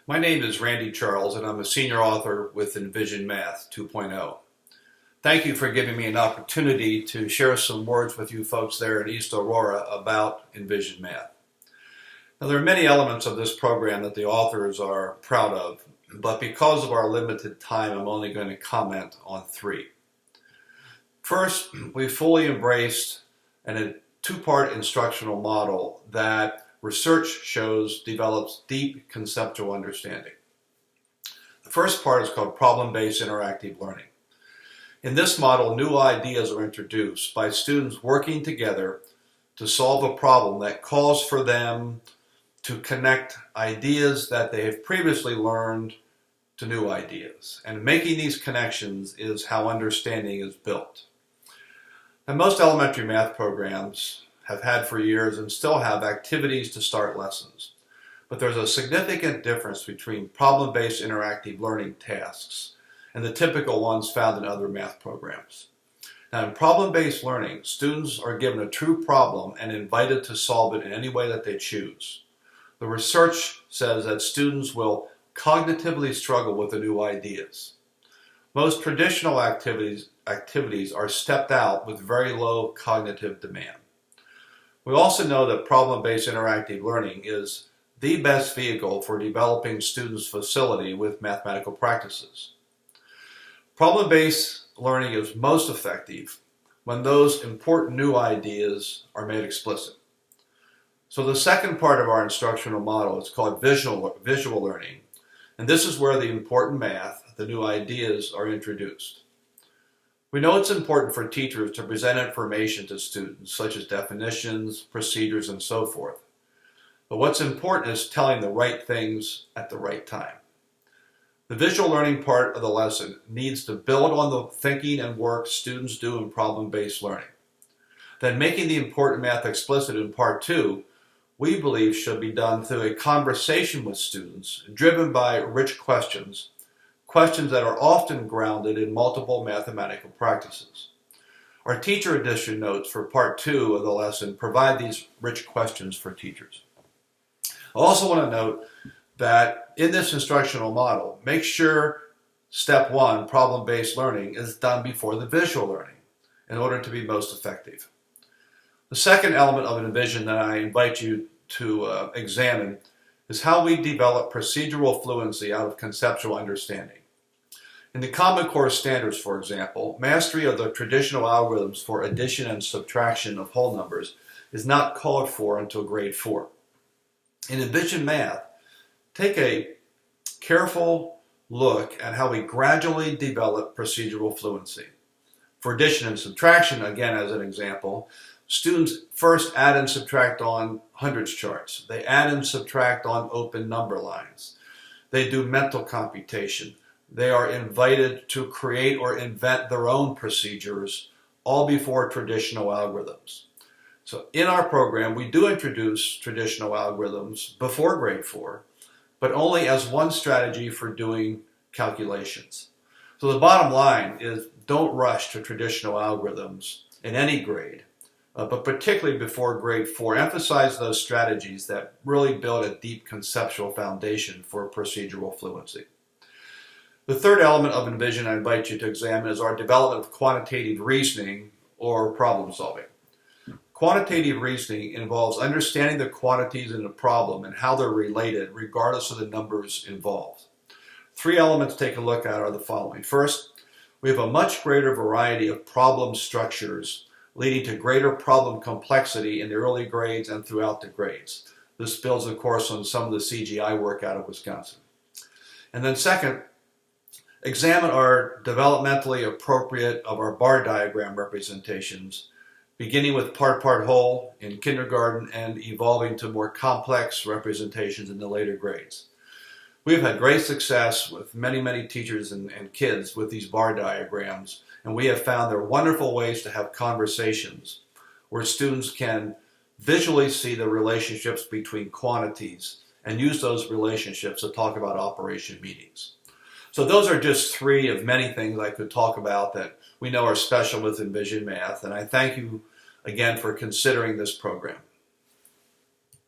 My name is Randall Charles, and I'm a senior author with enVisionMATH 2.0. Thank you for giving me an opportunity to share some words with you folks there in East Aurora about enVisionMATH. Now, there are many elements of this program that the authors are proud of, but because of our limited time, I'm only going to comment on three. First, we fully embraced a two-part instructional model that research shows develops deep conceptual understanding. The first part is called problem-based interactive learning. In this model, new ideas are introduced by students working together to solve a problem that calls for them to connect ideas that they have previously learned to new ideas. And making these connections is how understanding is built. Now, most elementary math programs have had for years and still have activities to start lessons. But there's a significant difference between problem-based interactive learning tasks and the typical ones found in other math programs. Now, in problem-based learning, students are given a true problem and invited to solve it in any way that they choose. The research says that students will cognitively struggle with the new ideas. Most traditional activities are stepped out with very low cognitive demand. We also know that problem-based interactive learning is the best vehicle for developing students' facility with mathematical practices. Problem-based learning is most effective when those important new ideas are made explicit. So the second part of our instructional model is called visual learning, and this is where the important math, the new ideas, are introduced. We know it's important for teachers to present information to students, such as definitions, procedures, and so forth. But what's important is telling the right things at the right time. The visual learning part of the lesson needs to build on the thinking and work students do in problem-based learning. Then making the important math explicit in part two, we believe should be done through a conversation with students driven by rich questions that are often grounded in multiple mathematical practices. Our teacher edition notes for part two of the lesson provide these rich questions for teachers. I also want to note that in this instructional model, make sure step one, problem-based learning, is done before the visual learning in order to be most effective. The second element of enVision that I invite you to examine is how we develop procedural fluency out of conceptual understanding. In the Common Core standards, for example, mastery of the traditional algorithms for addition and subtraction of whole numbers is not called for until grade 4. In enVisionMATH, take a careful look at how we gradually develop procedural fluency. For addition and subtraction, again as an example, students first add and subtract on hundreds charts. They add and subtract on open number lines. They do mental computation. They are invited to create or invent their own procedures, all before traditional algorithms. So in our program, we do introduce traditional algorithms before grade 4, but only as one strategy for doing calculations. So the bottom line is don't rush to traditional algorithms in any grade, but particularly before grade 4. Emphasize those strategies that really build a deep conceptual foundation for procedural fluency. The third element of enVision I invite you to examine is our development of quantitative reasoning or problem solving. Quantitative reasoning involves understanding the quantities in a problem and how they're related regardless of the numbers involved. Three elements to take a look at are the following. First, we have a much greater variety of problem structures leading to greater problem complexity in the early grades and throughout the grades. This builds, of course, on some of the CGI work out of Wisconsin. And then second, examine our developmentally appropriate of our bar diagram representations, beginning with part whole in kindergarten and evolving to more complex representations in the later grades. We've had great success with many teachers and kids with these bar diagrams, and we have found they're wonderful ways to have conversations where students can visually see the relationships between quantities and use those relationships to talk about operation meetings. So those are just three of many things I could talk about that we know are special with enVisionMATH, and I thank you again for considering this program.